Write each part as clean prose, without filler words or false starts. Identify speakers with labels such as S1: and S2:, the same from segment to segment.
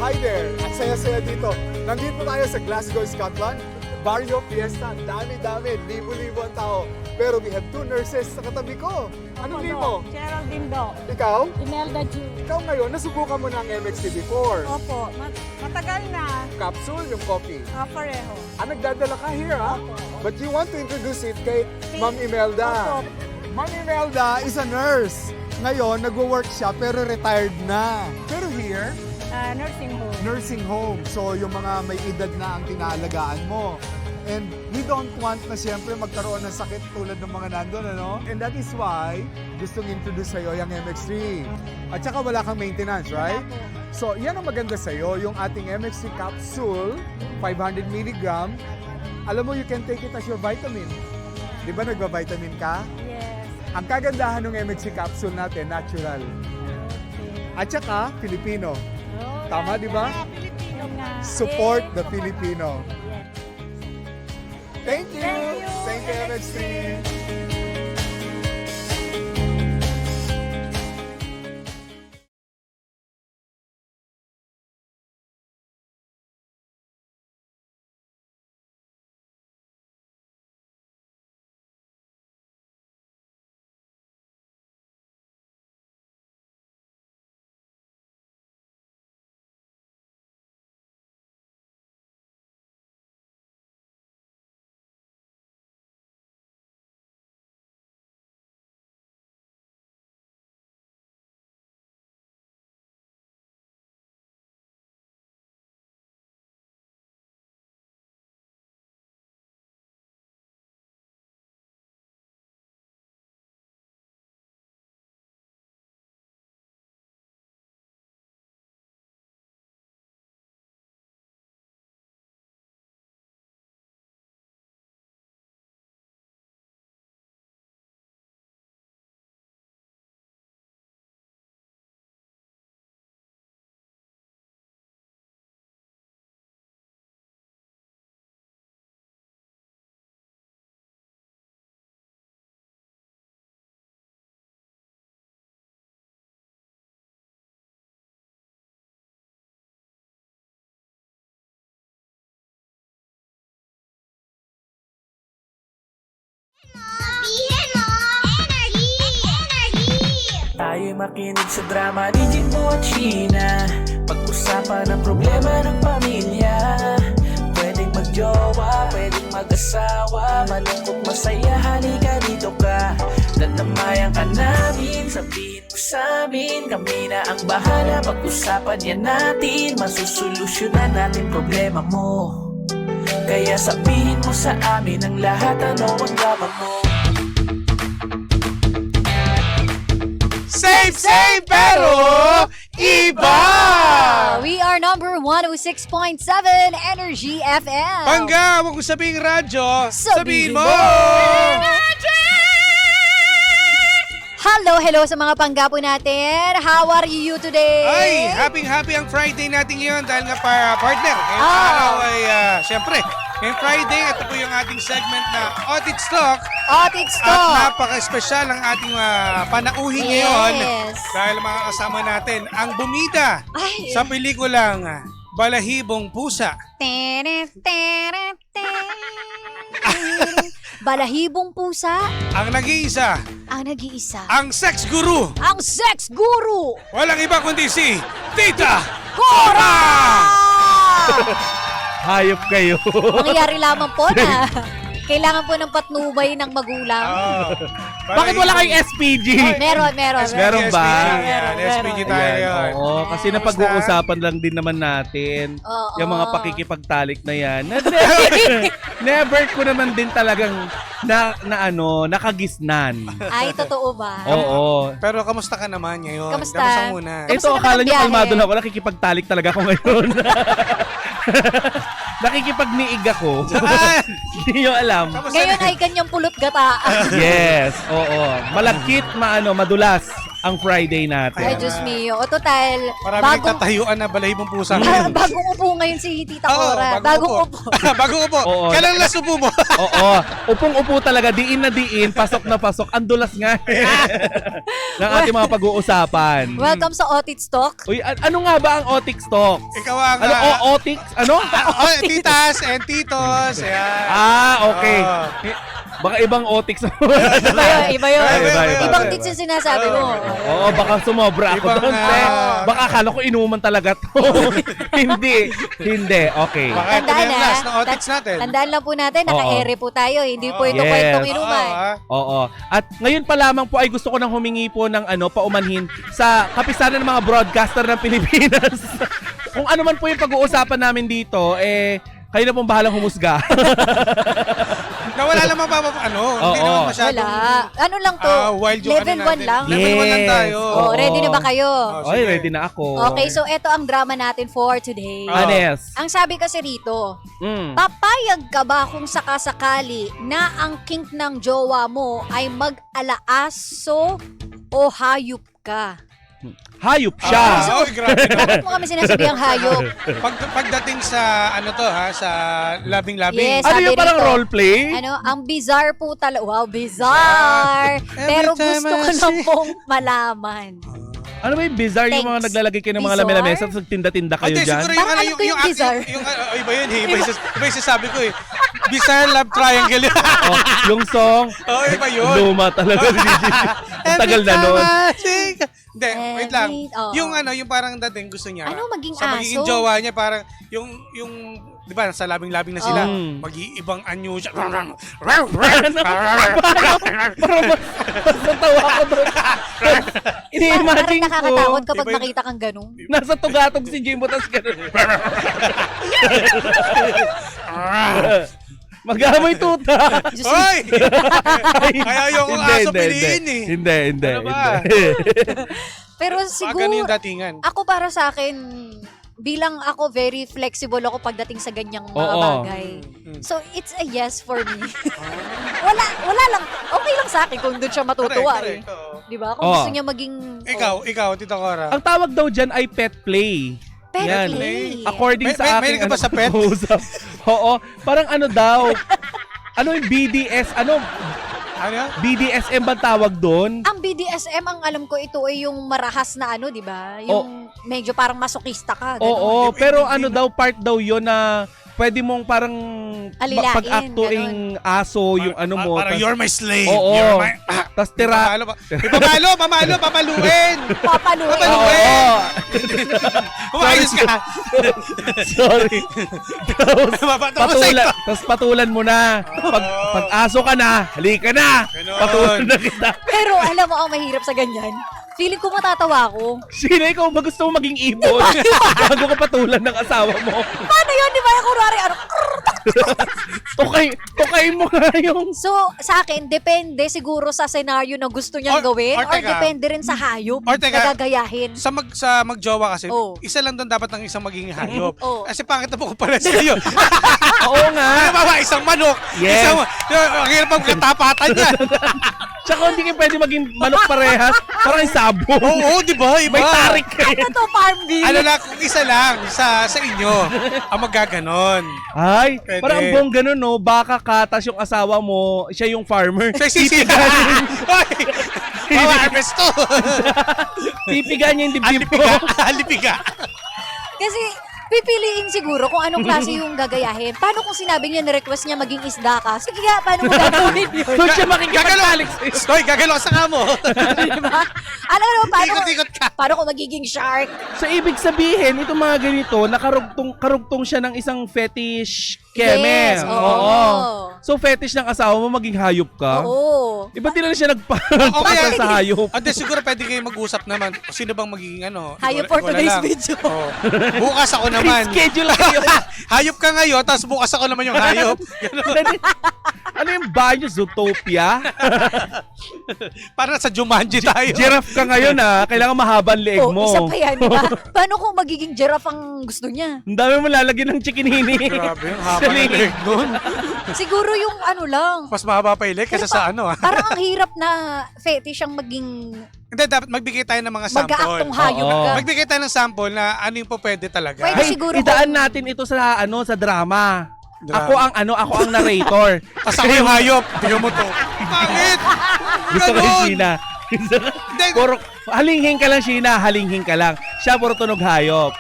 S1: Hi there! At saya-saya dito. Nandito tayo sa Glasgow, Scotland. Barrio Fiesta. Dami-dami. Libo-libo ang tao. Pero we have two nurses sa katabi ko. Anong name mo?
S2: Geraldine Do.
S1: Ikaw?
S2: Imelda Ju.
S1: Ikaw ngayon, nasubukan mo na ang MXT before.
S2: Opo, matagal na.
S1: Capsule, yung coffee.
S2: Pareho.
S1: Nagdadala ka here, ha?
S2: Opo.
S1: But you want to introduce it kay Ma'am Imelda.
S2: Opo.
S1: Ma'am Imelda is a nurse. Ngayon, nagwo-work siya pero retired na. Pero here,
S2: Nursing home.
S1: nursing home. So, yung mga may edad na ang tinaalagaan mo. And we don't want na siyempre magkaroon ng sakit tulad ng mga nandun, ano? And that is why gustong introduce sa'yo yung MX3. At saka wala kang maintenance, right? So, yan ang maganda sa'yo, yung ating MX3 capsule, 500 mg. Alam mo, you can take it as your vitamin. Di ba nagba-vitamin ka?
S2: Yes.
S1: Ang kagandahan ng MX3 capsule natin, natural.
S2: Okay.
S1: At saka, Filipino.
S2: Oh,
S1: Tama, di ba?
S2: Filipino nga.
S1: Support the
S2: Support
S1: Filipino.
S2: Yes.
S1: Thank you!
S2: Thank you,
S1: Thank you, MX3!
S3: Tayo'y makinig sa drama ni Jimbo at Sheena. Pag-usapan ang problema ng pamilya. Pwedeng magjowa, pwedeng mag-asawa. Malungkot, masaya, halika dito ka. Dadamayan ka namin, sabihin mo sa'min. Kami na ang bahala, pag-usapan yan natin. Masusolusyonan natin problema mo. Kaya sabihin mo sa amin ang lahat, ano ang drama mo.
S4: Same pero iba!
S5: We are number 106.7 Energy FM.
S4: Pangga, huwag ko sabihin radyo, sabihin mo!
S5: Hello sa mga panggapo natin. How are you today?
S4: Ay, happy ang Friday natin ngayon dahil nga partner. Ngayong araw ay, syempre, ngayong Friday, ito po yung ating segment na Audit Stock.
S5: Audit
S4: At
S5: Stock.
S4: napaka-espesyal ang ating panauhin ngayon.
S5: Yes.
S4: Dahil mga kasama natin, ang bumida
S5: Ay.
S4: sa pelikulang Balahibong Pusa.
S5: Balahibong pusa
S4: Ang nag-iisa,
S5: ang nag-iisa.
S4: ang sex guru.
S5: Ang sex guru.
S4: Walang iba kundi si Tita
S5: Cora!
S6: Hayop kayo.
S5: Mangyayari lamang po na kailangan po ng patnubay ng magulang.
S6: Bakit wala kayong SPG?
S5: Meron.
S6: Meron ba?
S4: Yan, SPG tayo
S6: Ayan,
S4: yun.
S6: oo, kasi napag-uusapan lang din naman natin
S5: Oo.
S6: yung mga pakikipagtalik na yan. Never ko naman din talagang nakagisnan.
S5: Ay, totoo ba?
S6: Oo.
S4: Pero kamusta ka naman ngayon?
S5: Kamusta?
S4: Muna?
S5: Kamusta
S6: Ito,
S5: naman
S6: akala
S5: ang
S6: nyo
S5: biyahe?
S6: kalmado lang ako. Nakikipagtalik talaga ako ngayon. Nakikipagniig ako. Hindi nyo alam.
S4: Kamusta
S5: Ngayon
S4: na-
S5: ay kanyang pulot gata.
S6: Yes, oo. Malagkit, madulas. ang Friday natin.
S5: Ay, Diyos mio. O total,
S4: Marami nagtatayuan na balahibong pusa.
S5: bagong upo ngayon si Tita Cora. Bagong upo.
S4: Bagong upo.
S6: Oo.
S4: Kailan last upo mo?
S6: Oo. Upong-upo talaga, diin na diin, pasok na pasok. Ang dulas nga ng ating mga pag-uusapan.
S5: Welcome sa Otits Talk.
S6: Uy, ano nga ba ang Otic Talks?
S4: Ikaw ang...
S6: Ano, Otic? Ano?
S4: titas and titos. Ayan.
S6: Okay.
S4: Oo.
S6: Baka ibang Otic.
S5: Iba yun.
S4: Iba.
S5: Ibang tits yung sinasabi mo.
S6: Oo, baka sumobra ako
S4: Ibang,
S6: doon. Baka akala ko inuman talaga to. Hindi. Okay.
S4: Baka ito na yung last ng otics natin.
S5: Tandaan lang po natin, naka-ere po tayo. Hindi po ito
S6: Yes.
S5: kwentong inuman.
S6: Oo. At ngayon pa lamang po ay gusto ko nang humingi po ng paumanhin sa kapisanan ng mga broadcaster ng Pilipinas. Kung ano man po yung pag-uusapan namin dito, kayo na pong bahalang humusga.
S4: Na wala naman hindi
S6: Oo.
S4: naman masyadong...
S5: Wala. Ano lang to?
S4: wild yung
S5: Level 1
S4: natin.
S5: lang.
S4: Level 1 lang
S6: Yes.
S4: tayo.
S5: Oh, ready na ba kayo?
S4: Oh,
S6: Ay,
S4: sige.
S6: ready na ako.
S5: Okay, so ito ang drama natin for today.
S6: Anes.
S5: Ang sabi kasi rito,
S6: Mm.
S5: papayag ka ba kung sakasakali na ang kink ng jowa mo ay mag-alaaso o hayop ka?
S6: Hayop siya.
S4: Oy, grabe.
S5: Bakit mo kami sinasabihang hayop?
S4: Pagdating sa sa labing-labing.
S5: Yes.
S6: Ano
S5: sabi
S6: yung parang
S5: rito,
S6: role play?
S5: Ano, ang bizarre po talaga. Wow, bizarre! Pero
S4: Every time
S5: gusto ko
S4: I
S5: na
S4: see-
S5: pong malaman.
S6: Ano ba yung bizarre yung mga
S5: Thanks.
S6: naglalagay kayo ng mga
S5: Bizarre?
S6: lamesa tapos tinda-tinda kayo
S4: Hindi,
S6: dyan?
S4: siguro
S5: Parang alam ko yung bizarre.
S4: Iba yun eh. Iba yung sasabi ko eh. Bizarre love triangle yun.
S6: Oh, yung song,
S4: Iba yun.
S6: luma talaga ni Gigi. Ang tagal na nun.
S4: Hindi, wait lang.
S5: Oo.
S4: Yung parang dating gusto niya.
S5: Ano, maging
S4: sa magiging
S5: aso?
S4: jowa niya, parang yung di ba, sa labing-labing na sila,
S6: Oo.
S4: mag-iibang anyo siya.
S6: Parang natawa ko doon.
S5: Parang
S6: Ini-imagine ko.
S5: nakakatakot kapag
S4: Iba yun.
S5: nakita kang ganun.
S6: Nasa tugatog si Jimbo tapos gano'n. Mag-amoy tuta.
S5: Diyos,
S4: Hoy! Kaya yung aso piliin eh.
S6: Hindi.
S4: Ano ba?
S5: Pero
S4: Ganun
S5: siguro,
S4: yung datingan.
S5: ako para sa akin, bilang ako very flexible ako pagdating sa ganyang mga
S6: Oo.
S5: bagay. So, it's a yes for me. wala lang. Okay lang sa akin kung doon siya matutuwa eh.
S4: Correct, oo.
S5: Di ba? Kung
S6: Oo.
S5: gusto niya maging...
S4: Ikaw, Tita Cora.
S6: Ang tawag daw dyan ay pet play.
S5: Pet
S6: Yan.
S5: play.
S6: According
S4: May-
S6: sa aking
S4: mahilig ka ba sa pet?
S6: pag-uusap. Oo. Parang ano daw. Ano yung BDS? Ano?
S4: Ano?
S6: BDSM ba tawag doon?
S5: Ang BDSM, ang alam ko, ito ay yung marahas na ano, di ba? Yung medyo parang masokista ka. ganun.
S6: Oo, pero ano daw, part daw yon na pwede mong parang
S5: Alilain,
S6: pag-aktuing aso yung ano mo.
S4: Parang
S6: tas-
S4: you're my slave.
S6: Oo.
S4: You're my...
S6: Tas tira.
S4: Papaluin.
S5: Papaluin.
S4: Papaluin. Umayos ka.
S6: Sorry.
S4: Patulan.
S6: Tapos patulan mo na. Pag aso ka na, halika na.
S4: Ganon.
S6: Patulan na kita.
S5: Pero alam mo, ang mahirap sa ganyan, feeling ko matatawa ako.
S6: Sino ikaw ba gusto mo maging ibon? Bago ka patulan ng asawa mo.
S5: Paano yun? Di ba? Yung kunwari, ano?
S6: Tukay mo nga yung...
S5: So, sa akin, depende siguro sa senaryo na gusto niyang gawin
S4: or
S5: or
S4: teka.
S5: depende rin sa hayop
S4: Or teka.
S5: na gagayahin.
S4: Sa magjowa kasi,
S5: Oo.
S4: isa lang doon dapat ng isang magiging hayop.
S5: Oo.
S4: Kasi pangit na po ko pala sa iyo.
S6: Oo nga.
S4: Ano ba, isang manok?
S6: Yes.
S4: Ang hirap ang katapatan niya.
S6: Tsaka hindi kayo pwede maging manok parehas. Parang sabo.
S4: Oo, di ba? Iba.
S6: May tarik kayo.
S5: Ano to, farm bill?
S4: Ano lang, kung isa lang sa inyo ang magaganon.
S6: Ay,
S4: Pwede.
S6: parang ang buong ganun, no? Baka katas yung asawa mo, siya yung farmer.
S4: Sa sisiganin. Harvest to.
S6: Pipiga niya yung dibdib mo.
S4: Alipiga.
S5: Kasi, pipiliin siguro kung anong klase yung gagayahin. Paano kung sinabi niya, na-request niya maging isda ka? Sige nga, paano mo gagawin yun?
S6: Doon siya makikipagtalik sa'yo.
S4: Stoy, gagalaw sa kamo.
S5: Diba? Alam mo,
S4: Ikot-ikot ka.
S5: paano kung magiging shark?
S6: So, ibig sabihin, itong mga ganito, karugtong siya ng isang fetish keme.
S5: Yes, oo.
S6: So, fetish ng asawa mo, maging hayop ka?
S5: Oo.
S6: Iba din na siya
S4: Okay,
S6: sa hayop.
S4: Ate, siguro pwede kayo mag-usap naman. Sino bang magiging ano?
S5: Hayop for
S4: ikaw na
S5: today's
S4: lang.
S5: video.
S4: Oo. Bukas ako naman.
S6: Schedule kayo.
S4: Hayop ka ngayon, tapos bukas ako naman yung hayop. Ganun.
S6: Ano yung banyo? Zootopia?
S4: Para sa Jumanji tayo.
S6: Giraffe ka ngayon, ha? Kailangan mahabang leeg
S5: Oh,
S6: mo.
S5: isa pa yan, diba? Paano kung magiging giraffe ang gusto niya?
S6: Ang dami mo lalagyan ng chikinini.
S4: Grabe, yung haba ng leg nun.
S5: Siguro yung ano lang.
S4: Mas mahaba pa yung leg kaysa sa ano.
S5: Parang ang hirap na fetish ang maging
S4: Hindi, dapat magbigay tayo ng mga sample.
S5: Mag-aaktong hayop
S6: Oo.
S5: ka.
S4: Magbigay tayo ng sample na ano yung po pwede talaga.
S5: Pwede.
S6: Ay,
S5: siguro
S6: idaan natin ito sa sa drama.
S4: Drama.
S6: Ako ang narrator.
S4: Tapos ako yung hayop. Tingnan mo to. Bakit?
S6: Gusto ko yung
S4: Ganon.
S6: Sheena.
S4: Hindi.
S6: Puro, halinghing ka lang, Sheena. Halinghing ka lang. Siya, puro tunog hayop.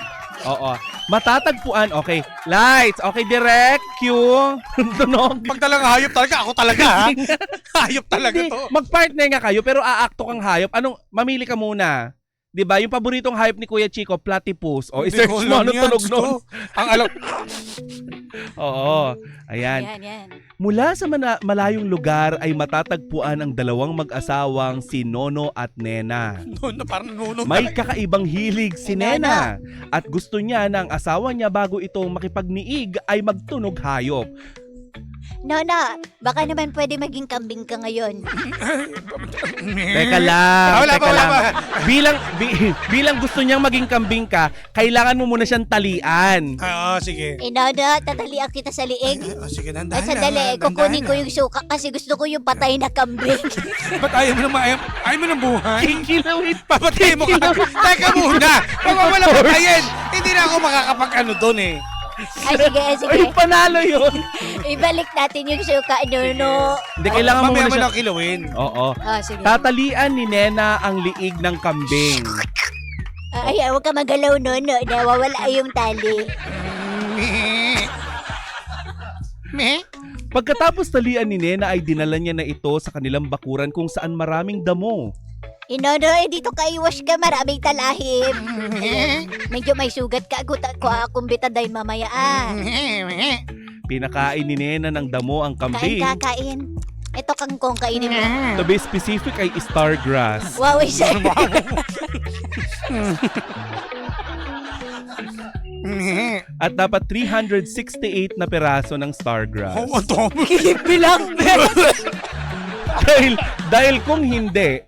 S6: Oo. Matatagpuan. Okay. Lights. Okay, direct. Cue. Tunog.
S4: Pag talagang hayop talaga, ako talaga ha. Hayop talaga
S6: Hindi,
S4: to.
S6: mag-partner nga kayo, pero aakto kang hayop. Anong, mamili ka muna. 'Di ba? Yung paboritong hayop ni Kuya Chico, platypus. O,
S4: Hindi
S6: i-search
S4: ko
S6: mo
S4: alam
S6: ano
S4: yan,
S6: tunog
S4: Sto.
S6: nun.
S4: Ang alam.
S6: Oo. Ayan.
S5: Yan.
S6: Mula sa malayong lugar ay matatagpuan ang dalawang mag-asawang si Nono at Nena.
S4: Parang nuno.
S6: May kakaibang hilig si Nena at gusto niya na ang asawa niya bago ito makipagniig ay magtunog hayop.
S5: Nona, baka naman pwede maging kambing ka ngayon.
S6: Teka lang,
S4: Wala
S6: teka
S4: pa.
S6: lang. Bilang gusto niyang maging kambing ka, kailangan mo muna siyang talian.
S4: Oo, sige.
S5: Nona, tatalian kita sa liig.
S4: Sige,
S5: Ay,
S4: dandahan
S5: sandali, kukunin ko yung suka kasi gusto ko yung patay na kambing.
S4: Ba't ayaw mo naman? Ayaw mo ng buhay?
S6: Kikilawit.
S4: Papatay mo ka. Teka muna. Kung wala patayin, hindi na ako makakapag-ano doon eh.
S5: Ay, sige.
S6: Ay, panalo yun.
S5: Ibalik natin yung suka, Nono.
S6: Hindi, kailangan mo
S4: Mamaya
S6: muna
S4: mo
S6: siya.
S4: na kilawin.
S6: Oo.
S5: Ah, sige.
S6: Tatalian ni Nena ang liig ng kambing.
S5: Ay, huwag ka magalaw, Nono. Nawawala yung tali.
S4: Me?
S6: Pagkatapos talian ni Nena ay dinala niya na ito sa kanilang bakuran kung saan maraming damo.
S5: Nono, dito ka iwas ka. Maraming talahim. Ayan, medyo may sugat ka. Akong bitaday mamaya, ah.
S6: Pinakain ni Nena ng damo ang kambing.
S5: Kain. Ito kangkong kainin mo.
S6: To be specific ay stargrass.
S5: Wow, isa.
S6: At dapat 368 na peraso ng stargrass.
S4: Oh, ang dami.
S5: Bilang
S6: dahil kung hindi,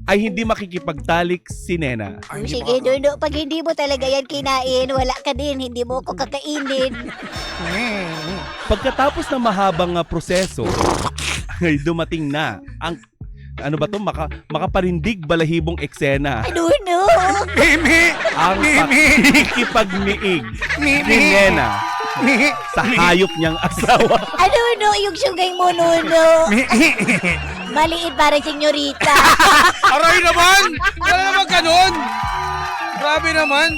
S6: ay hindi makikipagtalik si Nena.
S5: Sige, Nono. Pag hindi mo talaga yan kinain, wala ka din. Hindi mo ako kakainin.
S6: Pagkatapos ng mahabang proseso, ay dumating na ang makaparindig balahibong eksena.
S5: Nono.
S4: Mimi!
S6: Ang pakikipagniig ni Nena sa hayop niyang asawa.
S5: Nono, yung sugay mo, Nono. Maliit para senyorita.
S4: Aray naman! Wala naman ganun! Grabe naman!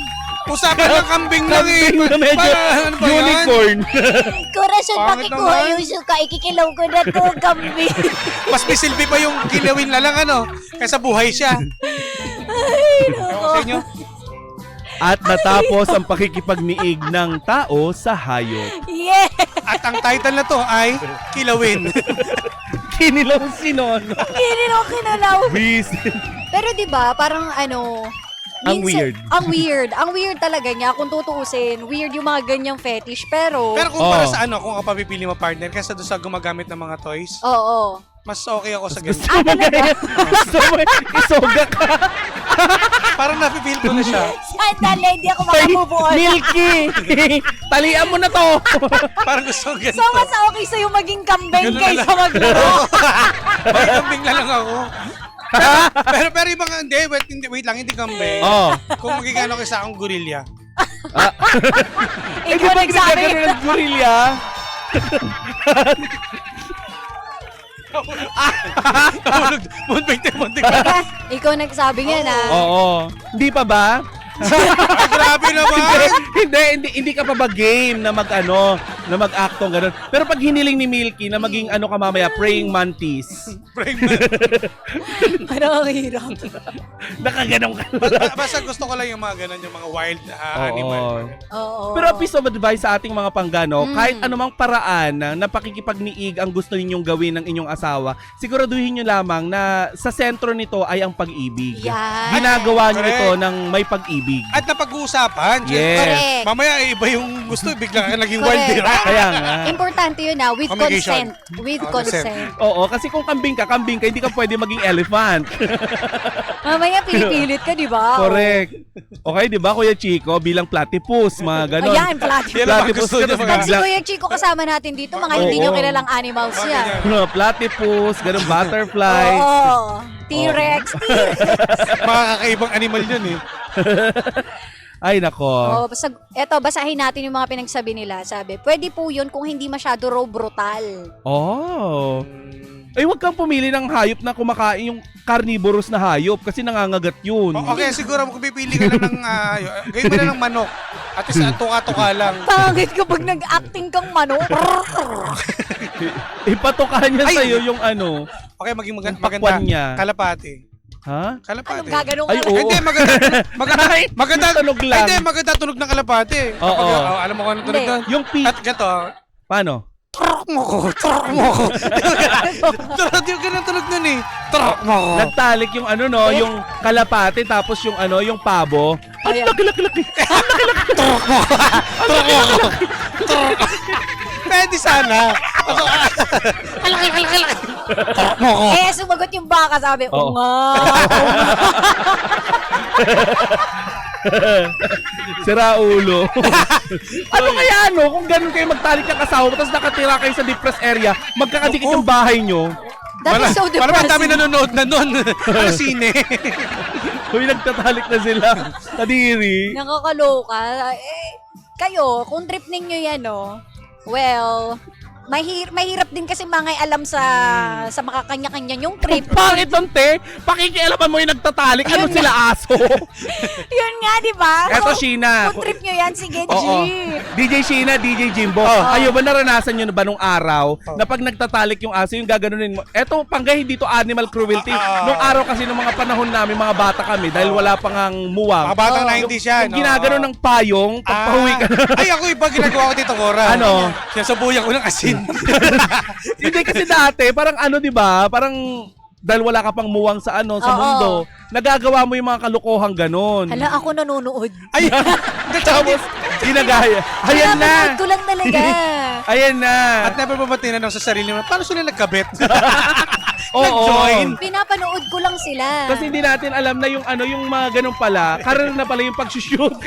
S4: Usapan ng kambing lang eh!
S6: Kambing na medyo
S4: Ano ba yan?
S6: unicorn.
S5: Corazon,
S4: Pangit
S5: makikuha
S4: naman.
S5: yung suka. Ikikilaw ko na to, kambing.
S4: Mas may silbi pa yung kilawin na lang ano, kaysa buhay siya. Ewan ko sa inyo.
S6: At natapos ang pakikipagniig ng tao sa hayop.
S5: Yeah!
S4: At ang title na to ay Kilawin.
S6: Kinilaw si Nono.
S5: Hindi rin ako kinalaw.
S6: Visit.
S2: Pero 'di ba, parang
S6: Ang weird.
S2: Ang weird talaga niya kung tutuusin. Weird yung mga ganyang fetish pero
S4: Pero kung para sa ano, kung ang papipili mo partner, kaysa doon sa gumagamit ng mga toys,
S2: oo.
S4: mas okay ako sa ganito.
S6: Gusto mo isoga ka.
S4: Parang napipil ko na siya.
S5: Sandali, hindi ako makamubuo.
S6: Milky. Talian mo na to.
S4: Parang gusto ko ganito.
S2: So mas okay sa'yo maging kambing
S4: Ganun
S2: kaysa
S4: na lang.
S2: maglaro.
S4: May kambing na lang ako. pero yung mga, wait lang, hindi kambing.
S6: Oh.
S4: Kung magigano kayo sa akong gorilla.
S6: Eh, di
S2: Ikaw
S6: ba
S2: nagsabi.
S6: ginagano ng gorilla?
S4: Muntik.
S2: Ikaw nagsabi niya na.
S6: Oo. Hindi pa ba?
S4: Grabe naman.
S6: hindi ka pa ba game na mag-actong ganun. Pero pag hiniling ni Milky na maging ka mamaya, praying mantis.
S2: Parang ang hirap.
S6: Nakaganong ka.
S4: Basta gusto ko lang yung mga ganun, yung mga wild
S6: Oo.
S4: animal.
S2: Oo.
S6: Pero a piece of advice sa ating mga panggano, kahit anumang paraan na pakikipagniig ang gusto ninyong gawin ng inyong asawa, siguraduhin nyo lamang na sa sentro nito ay ang pag-ibig.
S2: Yan.
S6: Ginagawa nyo
S4: Correct.
S6: ito ng may pag-ibig.
S4: At napag-uusapan.
S6: Yes.
S5: Correct.
S4: Mamaya iba yung gusto, bigla ka naging
S2: Correct.
S4: wild, di ba?
S6: Kaya nga.
S5: Importante yun with
S4: Communication.
S5: consent. With
S4: Consent.
S5: consent.
S6: Oo, kasi kung kambing ka, hindi ka pwede maging elephant.
S5: Mamaya pinipilit ka, di ba?
S6: Correct. Okay, di ba, Kuya Chico, bilang platypus, mga ganon.
S5: Ayan, platypus.
S4: Yan ang
S6: Platypus
S4: gusto
S6: ka,
S4: niya,
S6: tapos
S4: mga-
S5: Pag si
S6: bigla-
S5: Kuya Chico kasama natin dito, mga hindi
S6: Oo.
S5: nyo kilalang animals yan.
S6: Platypus, ganun, butterfly.
S5: Oo. T-Rex.
S4: Mga kakaibang animal yun eh.
S6: Ay, nako.
S5: Oh, basahin natin yung mga pinagsabi nila. Sabi, pwede po yun kung hindi masyado raw brutal.
S6: Oh. Ay, wag kang pumili ng hayop na kumakain yung carnivorous na hayop kasi nangangagat yun.
S4: Okay, siguro kung pipili ka lang ng, gawin mo na ng manok. At least tuka-tuka lang.
S5: Pangit kapag nag-acting kang manok.
S6: Ipatukahan niya
S4: Ay!
S6: sa'yo yung ano.
S4: Okay, maging
S6: Yung
S4: maganda.
S6: pakwan niya.
S4: Kalapati.
S6: Ha?
S4: Kalapati.
S5: Anong gaganong
S6: Ay,
S5: ka?
S6: oo.
S4: Hindi, maganda.
S6: Ay,
S4: Maganda.
S6: tunog lang.
S4: Hindi, maganda tunog ng kalapati.
S6: Oo.
S4: Kapag, alam mo kung ano tunog
S5: Hindi.
S4: doon?
S6: Yung
S4: At gato.
S6: Paano?
S4: Trok mo ko. Trok mo ko. Trok yung ganun tunog nun eh. Trok mo ko.
S6: Nagtalik yung ano no, yung kalapate tapos yung ano, yung pabo. Ang
S5: Ayan.
S6: laki-laki.
S4: Trok mo ko. Trok mo ko. Trok. Pwede sana. Kalaki. Trok mo ko.
S5: Eh, sumagot yung baka, sabi,
S6: Oo.
S5: oo nga.
S6: Sira ulo. Ano kaya no, kung ganun kayo magtalik ng kasama tapos nakatira kayo sa depressed area, magkakadikit yung bahay nyo.
S5: That is so
S4: Para ang dami
S5: depressing.
S4: nanonood na nun. Ano sine?
S6: Kung nagtatalik na sila. Kadiri.
S5: Nakakaloka. Kayo, kung trip ninyo yan, well, mahirap din kasi mga alam sa makakanya-kanya yung trip.
S6: Pangit nun, te. Pakikialaman mo yung nagtatalik. Ano sila aso?
S5: Yun nga, di ba?
S6: Eto,
S5: Kung-
S6: Sheena.
S5: Kung trip nyo yan, sige, G.
S6: Oo. DJ Sheena, DJ Jimbo. Kayo ba naranasan nyo na ba nung araw na pag nagtatalik yung aso, yung gaganunin mo? Eto, panggay dito animal cruelty. Nung araw kasi nung mga panahon namin, mga bata kami, dahil wala pang ang muwang.
S4: Mga batang 90s yan.
S6: Yung ginaganon ng payong, pag pauwi ka na.
S4: Ay, ako iba ginagawa ko dito, Cora.
S6: Ano?
S4: Sinasabuyan ko ng asin.
S6: Hindi kasi dati, parang ano, di ba? Parang dahil wala ka pang muwang sa ano, sa
S5: Oo.
S6: mundo, nagagawa mo yung mga kalokohang ganon.
S5: Hala, ako nanonood.
S4: Ay,
S6: Tapos, ginagaya. Ayan
S5: Pinapanood
S6: na.
S5: ko lang talaga.
S6: Ayan na.
S4: at never ba ba tinanong sa sarili mo, paano sila nagkabit?
S6: Oo.
S4: Nag-join.
S5: Pinapanood ko lang sila.
S6: Kasi hindi natin alam na yung ano, yung mga ganun pala, karoon na pala yung pag-shoot.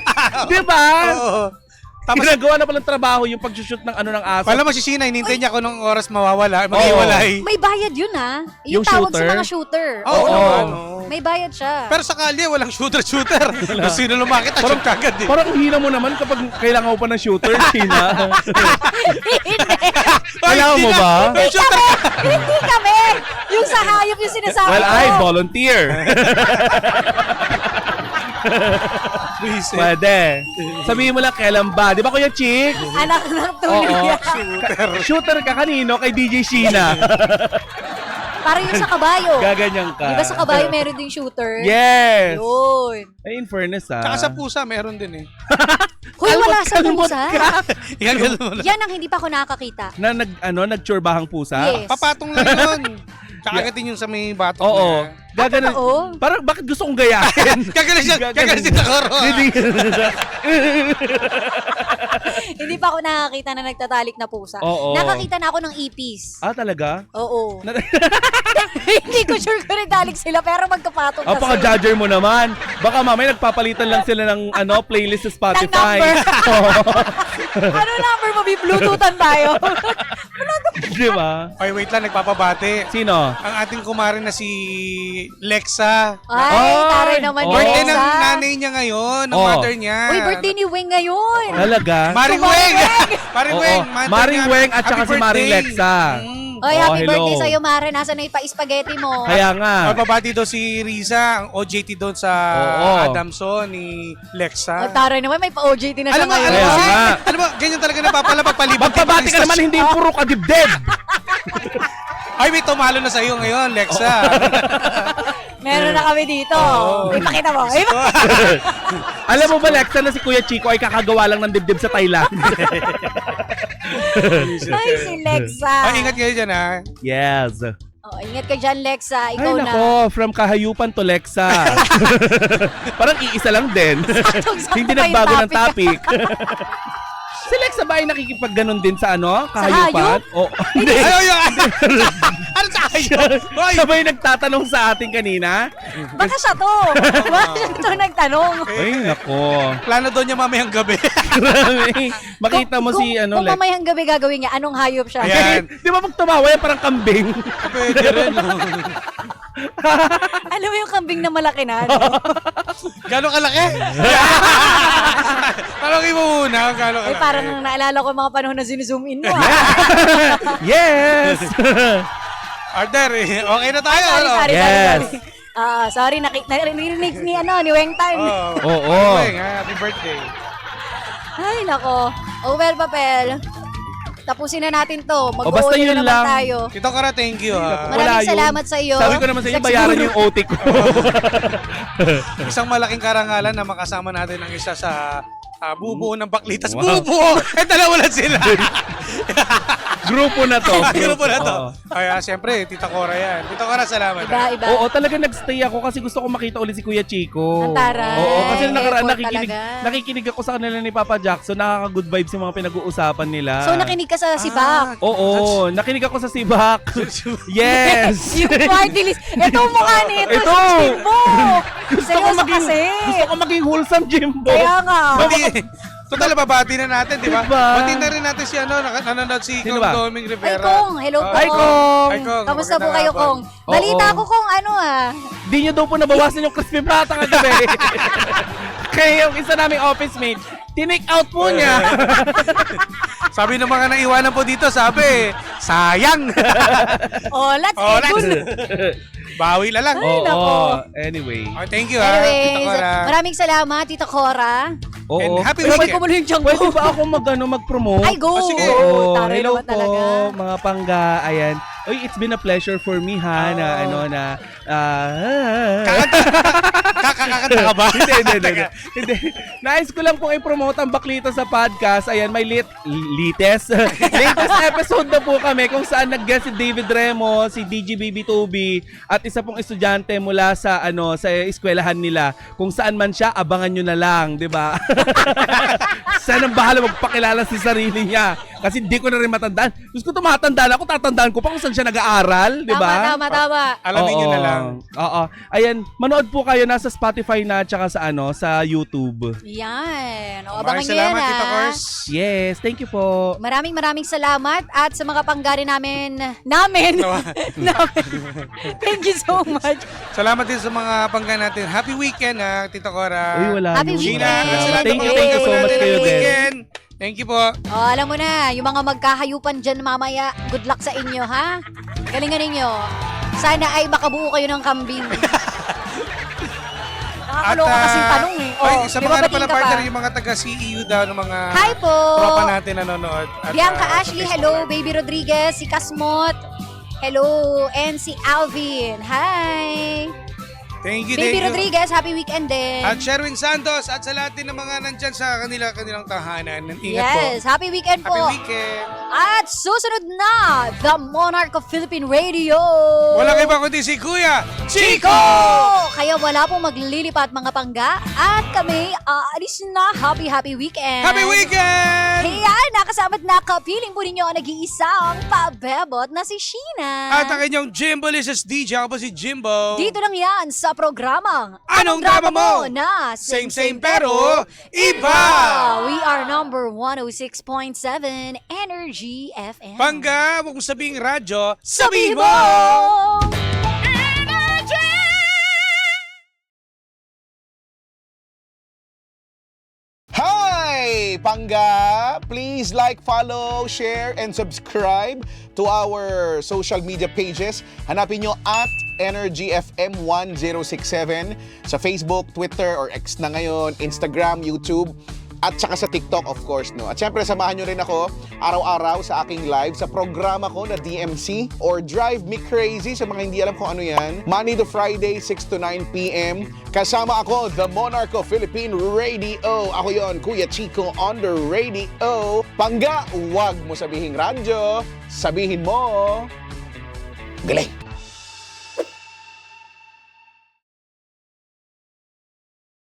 S6: Di ba?
S4: Oo. Tapos,
S6: Ginagawa na palang trabaho yung pag-shoot ng ano ng aso.
S4: pala mo si Sheena, hinintay niya kung nung oras mawawala, mag-iwalay.
S5: May bayad yun, ha?
S6: Yung
S5: Yung tawag
S6: shooter?
S5: sa mga shooter.
S4: Oo naman, oo.
S5: May bayad siya.
S4: Pero sa kalye, walang shooter-shooter. Kung sino lumakit, shoot kagad eh.
S6: Parang hina mo naman kapag kailangan mo pa ng shooter, Tina.
S4: Ay,
S6: Kailangan mo
S4: hindi
S6: ba?
S4: na. May shooter ka.
S5: Hindi kami! Yung sa hayop yung sinasabi
S6: Well,
S5: ko.
S6: I volunteer. Pwede. Sabihin mo lang kailan ba. Di ba, Kuya Chick?
S5: Anak ng tulog
S6: Oo.
S5: yan.
S6: Shooter ka kanino? Kay DJ Sheena.
S5: Parang yung sa kabayo.
S6: Gaganyan ka.
S5: Di ba sa kabayo meron ding shooter?
S6: Yes.
S5: Yun.
S6: Ay, in fairness
S4: Tsaka sa pusa, meron din eh.
S5: Hoy, wala sa
S6: Kalmot
S5: pusa.
S6: ka.
S4: Yan, ganun mo na.
S5: Yan ang hindi pa ako nakakita.
S6: Na nagtsurbahang pusa?
S5: Yes.
S4: Papatong lang yun. Kakagatin yung sa may batok
S6: Oo.
S4: niya.
S6: Gaganon.
S5: Oo.
S6: Parang bakit gusto kong gayahin?
S4: Gaganon siya, gaganon siya sa koro.
S6: Hindi.
S5: Hindi pa ako nakakita na nagtatalik na pusa.
S6: Oo.
S5: Nakakita na ako ng ipis.
S6: Ah, talaga?
S5: Oo. Hindi ko sure kung nagtalik sila pero magkapatong
S6: Ah, paka-judger mo naman. Baka mamaya nagpapalitan lang sila ng ano playlist sa Spotify.
S5: number.
S6: Oo.
S5: Ano number mo? Bluetoothan tayo.
S6: Di ba?
S4: Ay, wait lang, nagpapabati.
S6: Sino?
S4: Ang ating kumare na si Lexa.
S5: Ay,
S6: Ay,
S5: taray naman
S6: oo.
S5: yun.
S4: Birthday ng
S5: Lexa.
S4: nanay niya ngayon, ng
S6: Oh.
S4: mother niya.
S5: Uy, birthday ni Wing ngayon.
S6: Talaga?
S4: Maring Weng! Maring
S6: Oo.
S4: Weng! mother
S6: Maring
S4: niya.
S6: Weng at saka
S4: Happy
S6: si Maring
S4: birthday.
S6: Lexa.
S5: Oy,
S6: Oh,
S5: happy
S6: hello.
S5: birthday sa'yo, Mare. Nasaan na yung pa-spaghetti mo?
S6: Kaya nga.
S4: Mababati daw si Riza, ang OJT doon sa
S6: Oo.
S4: Adamson ni Lexa.
S5: Oh, taray naman, may pa-OJT na siya
S4: Alam mo,
S5: ngayon.
S4: alam mo,
S6: Kaya nga.
S4: alam mo, ganyan talaga napapalabag palibot.
S6: Magpabati ka naman, hindi yung puro kadibdib.
S4: Ay, may tumalo na sa'yo ngayon, Lexa.
S5: Meron na kami dito.
S4: Oo.
S5: Ipakita mo.
S6: Alam mo ba, Lexa, na si Kuya Chico ay kakagawa lang ng dibdib sa Thailand?
S5: Ay, si Lexa.
S4: Ay, ingat kayo dyan, ha?
S6: Yes.
S5: Oh, ingat ka dyan, Lexa.
S6: Ay,
S5: Ikaw na.
S6: nako, from kahayupan to Lexa. Parang iisa lang din.
S5: Saktong-sakto
S6: Hindi
S5: pa yung
S6: nagbago ng
S5: topic.
S6: topic. Si Lexa ba ay nakikipag-ganon din sa ano?
S5: Sa
S6: Kahayupan? Oo. Hindi.
S4: Ano sa hayop? Hoy!
S6: Siya ba yung nagtatanong sa atin kanina?
S5: Baka siya to. Baka siya to nagtanong.
S6: Ay, nako.
S4: Plano doon niya mamayang gabi.
S6: Grabe. Makita mo si ano,
S5: Kung
S6: Lex.
S5: mamayang gabi gagawin niya, anong hayop siya?
S4: Ayan.
S6: Di ba pag tumawa yan, parang kambing?
S4: Pwede rin.
S5: Alam mo yung kambing na malaki na? No?
S4: Gano'ng kalaki? Talangin mo muna. Gano'ng
S5: Ay,
S4: kalaki?
S5: parang naalala ko yung mga panahon na zoom in mo.
S6: Yes!
S4: Arder, okay na tayo.
S5: Sorry,
S4: ano?
S5: sorry,
S6: Yes.
S5: sorry. Sorry, narinig ni Weng Tan.
S6: Oo.
S4: Happy birthday.
S5: Ay, nako. Oh, well, papel. Tapusin na natin to.
S6: basta
S5: Mag-OT
S6: yun
S5: na naman
S6: lang.
S5: tayo.
S4: Tito Kara, thank you.
S6: Wala
S5: Maraming
S6: yun.
S5: salamat sa iyo.
S6: Sabi ko naman sa inyo,
S5: Sa
S6: bayaran
S5: siguro.
S6: yung OT ko.
S4: Isang malaking karangalan na makasama natin ang isa sa bubuo ng Baklitas.
S6: Wow.
S4: Bubuo! Eh, dalawa lang sila.
S6: Grupo na to.
S4: Grupo na to.
S6: Oo.
S4: Kaya, siyempre, Tita Cora yan. Tita Cora, salamat.
S5: Iba.
S6: Oo, talaga nagstay ako kasi gusto ko makita ulit si Kuya Chico.
S5: Ang taray.
S6: Oo, kasi nakaraan
S5: Effort talaga.
S6: nakikinig ako sa kanila ni Papa Jackson. Nakaka-good vibes yung mga pinag-uusapan nila.
S5: So, nakinig ka sa Sibak.
S6: Oo, nakinig ako sa Sibak. Yes!
S5: Yung party list. Ito ang mukha nito.
S6: Ito.
S5: Si Jimbo. Seryoso kasi.
S6: Gusto ko maging wholesome, Jimbo.
S5: Kaya nga.
S4: Total, babati na natin, di ba?
S6: Diba?
S4: Bati na rin natin si nanonood si
S6: Sino
S4: Kong
S6: ba?
S4: Doming
S5: Ay,
S4: Rivera.
S5: Kong. Hello,
S6: Hi, Kong!
S4: Hi, Kong.
S5: Kamusta po
S4: Magandang
S5: kayo,
S4: hapon.
S5: Kong? Balita ko, Kong,
S6: Di nyo daw po nabawasan yung crispy pata kagabi. Kaya yung isa naming office mate, tinake out po niya.
S4: Sabi ng mga naiwanan po dito, sabi, sayang!
S5: Oh, let's
S4: Oh,
S5: edul.
S4: Bawi na lang.
S5: Ay, nako.
S6: Anyway.
S4: Oh, thank you, ha, Tita
S5: Anyways,
S4: Cora.
S5: maraming salamat, Tita Cora.
S6: Oo.
S4: And happy
S6: Pero
S4: weekend.
S5: Kumulo yung tiyan
S6: Pwede
S5: ko.
S6: ba ako mag-promote?
S5: Ay, go.
S4: Oh, sige.
S6: Oo,
S5: Taray
S6: hello
S5: naman
S6: po,
S5: talaga.
S6: mga pangga. Ayan. Uy, it's been a pleasure for me ha na
S4: Kakakanta ka ba?
S6: hindi. Nais ko lang pong i-promote ang Baklita sa podcast. Ayan, may latest episode na po kami kung saan nag-guest si David Remo, si DJ BB2B at isa pong estudyante mula sa sa eskwelahan nila. Kung saan man siya, abangan nyo na lang, 'di ba? Sana bahala magpakilala sa sarili niya. Kasi hindi ko na rin matandaan. Gusto ko tumatandaan ako, tatandaan ko pa kung saan siya nag-aaral, 'di ba?
S5: Tama.
S4: Alamin nyo na lang.
S6: Oo. Ayan, manood po kayo nasa Spotify na tsaka sa YouTube.
S5: Yan. O,
S4: Maraming
S5: abangan nyo yan,
S4: salamat, Tita
S5: ha.
S4: Cors.
S6: Yes, thank you po.
S5: Maraming salamat at sa mga panggari namin. Thank you so much.
S4: Salamat din sa mga pangga natin. Happy weekend, ha, Tita Cora.
S6: Uy, wala
S5: Happy
S6: yun.
S5: weekend.
S6: Salamat.
S4: Salamat
S6: Thank you
S4: po.
S6: so much kayo
S4: Happy
S6: din.
S4: weekend. Thank you po.
S5: O, alam mo na, yung mga magkahayupan dyan mamaya, good luck sa inyo, ha? Galingan ninyo. Sana ay makabuo kayo ng kambing. Nakakaloka kasing tanong eh.
S4: Oy,
S5: Oh,
S4: sa
S5: di
S4: mga
S5: ba
S4: na pala
S5: batiin ka
S4: partner,
S5: pa?
S4: yung mga taga-CEU daw, ng mga
S5: Hi po!
S4: tropa natin nanonood. At,
S5: Bianca
S4: sa
S5: Ashley,
S4: Facebook
S5: hello.
S4: Live.
S5: Baby Rodriguez, si Kasmot, hello. And si Alvin, hi.
S4: Thank you,
S5: Baby
S4: thank you.
S5: Rodriguez, happy weekend din.
S4: At Sherwin Santos at sa lahat din ng mga nandyan sa kanilang tahanan. Ingat po.
S5: Yes, happy weekend po.
S4: Happy weekend.
S5: At susunod na, The Monarch of Philippine Radio.
S4: Walang iba kundi si Kuya
S5: Chico! Kaya wala pong maglilipat mga pangga at kami aalis na. Happy weekend!
S4: Happy weekend!
S5: Kaya nakasama't nakapiling po ninyo ang nag-iisang pabebot na si Sheena.
S4: At ang inyong Jimbolis's DJ, ako po si Jimbo.
S5: Dito lang yan sa programang
S4: Anong drama mo?
S5: na
S4: Same pero iba!
S5: We are number 106.7 Energy FM.
S4: Pangga, huwag mong sabihing radyo,
S5: Sabihin
S4: sabihin
S5: mo!
S4: mo!
S1: Hi, Pangga! Please like, follow, share, and subscribe to our social media pages. Hanapin nyo at Energy FM 1067 sa Facebook, Twitter, or X na ngayon, Instagram, YouTube, at saka sa TikTok, of course, no? At syempre, samahan nyo rin ako araw-araw sa aking live sa programa ko na DMC or Drive Me Crazy sa mga hindi alam kung ano yan. Monday to Friday, 6 to 9 p.m. Kasama ako, The Monarch of Philippine Radio. Ako yon, Kuya Chico on the radio. Pangga, huwag mo sabihing radyo. Sabihin mo, galing!